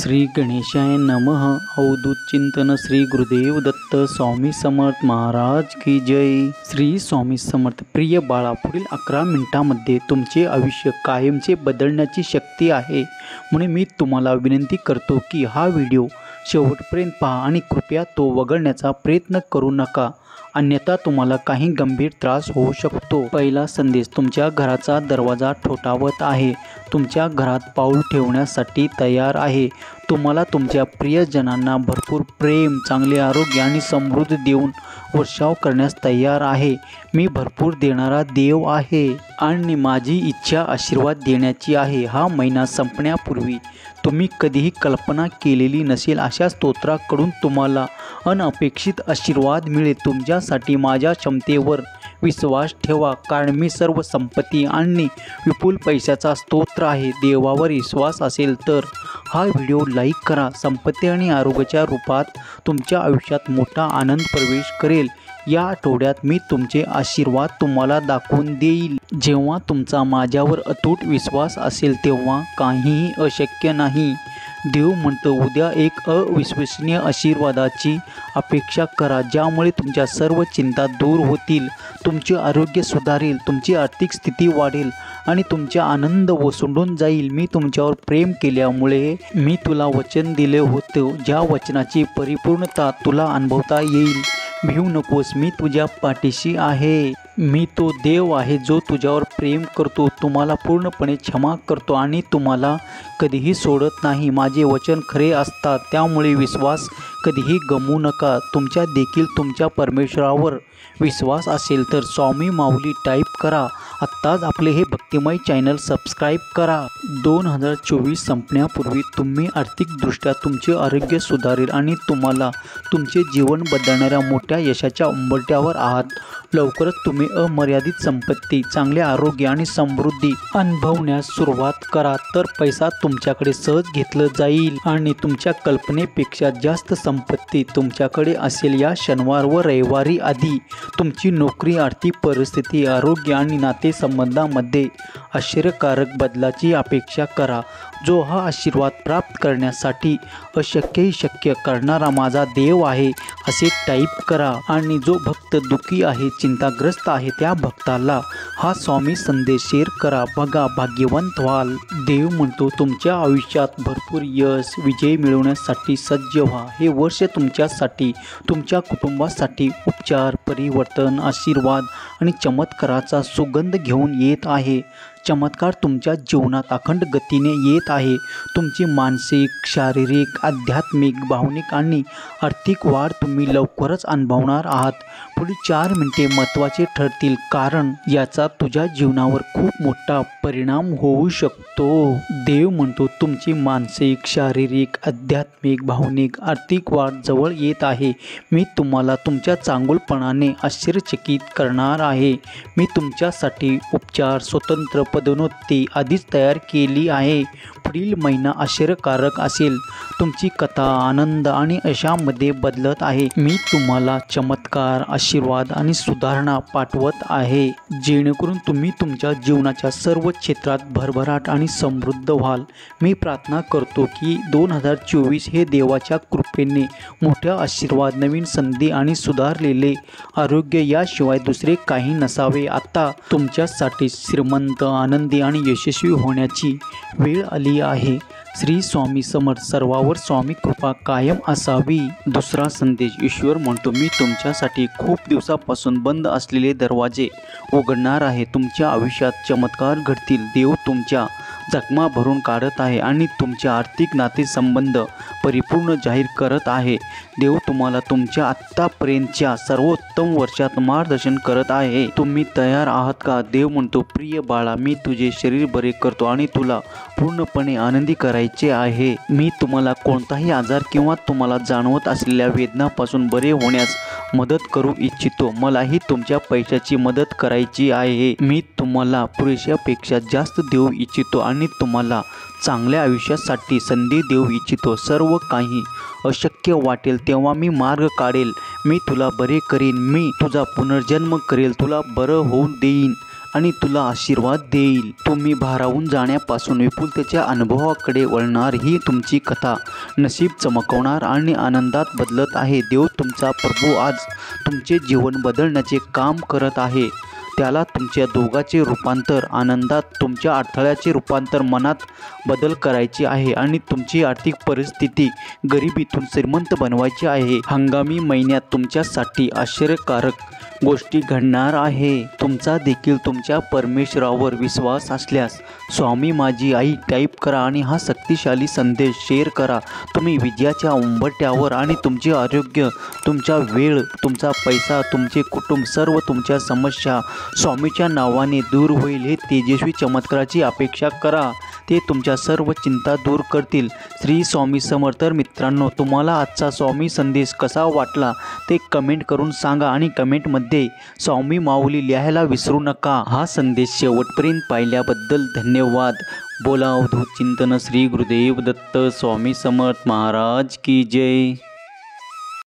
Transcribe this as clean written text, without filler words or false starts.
श्री गणेशाय नमः। अवधूत चिंतन श्री गुरुदेव दत्त स्वामी समर्थ महाराज की जय। श्री स्वामी समर्थ। प्रिय बाळा, पुढील 11 मिनिटांमध्ये तुमचे आयुष्य कायमचे बदलण्याची शक्ती आहे, म्हणून मी तुम्हाला विनंती करतो की हा व्हिडिओ शेवटपर्यंत पहा आणि कृपया तो वगळण्याचा प्रयत्न करू नका, अन्यथा तुम्हाला काही गंभीर त्रास होऊ शकतो। पहिला संदेश, तुमच्या घराचा दरवाजा ठोठावत आहे, तुमच्या घरात पाऊल ठेवण्यासाठी तयार आहे। तुम्हाला तुमच्या प्रियजनांना भरपूर प्रेम, चांगले आरोग्य आणि समृद्धी देऊन वर्षाव करण्यास तयार आहे। मी भरपूर देणारा देव आहे आणि माझी इच्छा आशीर्वाद देण्याची आहे। हा महिना संपण्यापूर्वी तुम्ही कधीही कल्पना केलेली नसेल अशा स्तोत्राकडून तुम्हाला अनपेक्षित आशीर्वाद मिळेल। तुमच्यासाठी माझ्या क्षमतेवर विश्वास ठेवा, कारण मी सर्व संपत्ती आणि विपुल पैशाचा स्तोत्र आहे। देवावर विश्वास असेल तर हा व्हिडिओ लाईक करा। संपत्ती आणि आरोग्याच्या रूपात तुमच्या आयुष्यात मोठा आनंद प्रवेश करेल। या आठवड्यात मी तुमचे आशीर्वाद तुम्हाला दाखवून देईल। जेव्हा तुमचा माझ्यावर अतूट विश्वास असेल तेव्हा काहीही अशक्य नाही। देव म्हणतो, उद्या एक अविश्वसनीय आशीर्वादाची अपेक्षा करा, ज्यामुळे तुमच्या सर्व चिंता दूर होतील, तुमचे आरोग्य सुधारेल, तुमची आर्थिक स्थिती वाढेल आणि तुमचा आनंद ओसंडून जाईल। मी तुमच्यावर प्रेम केल्यामुळे मी तुला वचन दिले होते, ज्या वचनाची परिपूर्णता तुला अनुभवता येईल। भिवू नकोस, मी तुझ्या पाठीशी आहे। मी तो देव आहे जो तुझ्यावर प्रेम करतो, तुम्हाला पूर्णपणे क्षमा करतो आणि तुम्हाला कधीही सोडत नाही। माझे वचन खरे असतात, त्यामुळे विश्वास कधीही गमवू नका। तुमच्या देखील तुमच्या परमेश्वरावर विश्वास असेल तर स्वामी माऊली टाईप करा। आत्ताच आपले हे भक्तिमय चॅनल सबस्क्राईब करा। 2024 संपण्यापूर्वी तुम्ही आर्थिकदृष्ट्या तुमचे आरोग्य सुधारेल आणि तुम्हाला तुमचे जीवन बदलणाऱ्या मोठ्या यशाच्या उंबरठ्यावर आहात। लवकरच तुम्ही अमर्यादित संपत्ती, चांगले आरोग्य आणि समृद्धी अनुभवण्यास सुरुवात करा, तर पैसा तुमच्याकडे सहज घेतलं जाईल आणि तुमच्या कल्पनेपेक्षा जास्त संपत्ती तुमच्याकडे असेल। या शनिवार व रविवारी आधी तुमची नोकरी, आर्थिक परिस्थिती, आरोग्य आणि नातेसंबंधामध्ये आश्चर्यकारक बदलाची अपेक्षा करा। जो हा आशीर्वाद प्राप्त करण्यासाठी अशक्यही शक्य करणारा माझा देव आहे असे टाईप करा आणि जो भक्त दुःखी आहे, चिंताग्रस्त आहे, त्या भक्ताला हा स्वामी संदेश शेअर करा। बघा, भाग्यवंत व्हाल। देव म्हणतो, तुमच्या आयुष्यात भरपूर यश, विजय मिळवण्यासाठी सज्ज व्हा। हे वर्ष तुमच्यासाठी, तुमच्या कुटुंबासाठी उपचार, परिवर्तन, आशीर्वाद आणि चमत्काराचा सुगंध घेऊन येत आहे। चमत्कार तुमच्या जीवनात अखंड गतीने येत आहे। तुमची मानसिक, शारीरिक, आध्यात्मिक, भावनिक आणि आर्थिक वाढ तुम्ही लवकरच अनुभवणार आहात। पुढील 4 मिनिटे महत्त्वाचे ठरतील, कारण याचा तुझ्या जीवनावर खूप मोठा परिणाम होऊ शकतो। देव म्हणतो, तुमची मानसिक, शारीरिक, आध्यात्मिक, भावनिक, आर्थिक वाढ जवळ येत आहे। मी तुम्हाला तुमच्या चांगुलपणाने आश्चर्यचकित करणार आहे। मी तुमच्यासाठी उपचार, स्वतंत्र पदोन्नती आधीच तयार केली आहे। पुढील महिना आश्चर्यकारक असेल। तुमची कथा आनंद आणि यशामध्ये बदलत आहे। मी तुम्हाला चमत्कार, आशीर्वाद आणि सुधारणा पाठवत आहे, जेणेकरून तुम्ही तुमच्या जीवनाच्या सर्व क्षेत्रात भरभराट आणि समृद्ध व्हाल। मी प्रार्थना करतो की 2024 हे देवाच्या कृपेने मोठ्या आशीर्वाद, नवीन संधी आणि सुधारलेले आरोग्य याशिवाय दुसरे काही नसावे। आता तुमच्यासाठी श्रीमंत, आनंदी आणि यशस्वी होण्याची वेळ आली आहे। श्री स्वामी समर्थ। सर्वावर स्वामी कृपा कायम असावी। दुसरा संदेश, ईश्वर म्हणतो, मी तुमच्यासाठी खूप दिवसापासून बंद असलेले दरवाजे उघडणार आहे। तुमच्या आयुष्यात चमत्कार घडतील। देव तुमच्या जखमा भरून काढत आहे आणि तुमचे आर्थिक नातेसंबंध परिपूर्ण जाहीर करत आहे। देव तुम्हाला तुमच्या आत्तापर्यंतच्या सर्वोत्तम वर्षात मार्गदर्शन करत आहे। तुम्ही तयार आहात का? देव म्हणतो, प्रिय बाळा, मी तुझे शरीर बरे करतो आणि तुला पूर्णपणे आनंदी करायचे आहे। मी तुम्हाला कोणताही आजार किंवा तुम्हाला जाणवत असलेल्या वेदनापासून बरे होण्यास मदत करू इच्छितो। मलाही तुमच्या पैशाची मदत करायची आहे। मी तुम्हाला पुरेशापेक्षा जास्त देऊ इच्छितो आणि तुम्हाला चांगल्या आयुष्यासाठी संधी देऊ इच्छितो। सर्व काही अशक्य वाटेल तेव्हा मी मार्ग काढेल। मी तुला बरे करीन, मी तुझा पुनर्जन्म करेल, तुला बरं होऊन देईन आणि तुला आशीर्वाद देईल. तुम्ही भारावून जाण्यापासून विपुलतेच्या अनुभवाकडे वळणार ही तुमची कथा नशीब चमकवणार आणि आनंदात बदलत आहे. देव तुमचा प्रभू आज तुमचे जीवन बदलण्याचे काम करत आहे. त्याला तुमच्या दोघांचे रूपांतर आनंदात, तुमच्या अडथळ्याचे रूपांतर मनात बदल करायचे आहे आणि तुमची आर्थिक परिस्थिती गरिबीतून श्रीमंत बनवायची आहे. हंगामी महिन्यात तुमच्यासाठी आश्चर्यकारक गोष्टी घडणार आहे. तुमचा देखील तुमच्या परमेश्वरावर विश्वास असल्यास स्वामी माझी आई टाईप करा आणि हा शक्तिशाली संदेश शेअर करा. तुम्ही विजयाच्या उंबरठ्यावर आणि तुमचे आरोग्य, तुमचा वेळ, तुमचा पैसा, तुमचे कुटुंब, सर्व तुमच्या समस्या स्वामीच्या नावाने दूर होईल. हे तेजस्वी चमत्काराची अपेक्षा करा. ते तुमच्या सर्व चिंता दूर करतील. श्री स्वामी समर्थ. मित्रांनो, तुम्हाला आजचा स्वामी संदेश कसा वाटला ते कमेंट करून सांगा आणि कमेंटमध्ये स्वामी माऊली लिहायला विसरू नका. हा संदेश शेवटपर्यंत पाहिल्याबद्दल धन्यवाद. बोला अवधूत चिंतन. श्री गुरुदेव दत्त. स्वामी समर्थ महाराज की जय.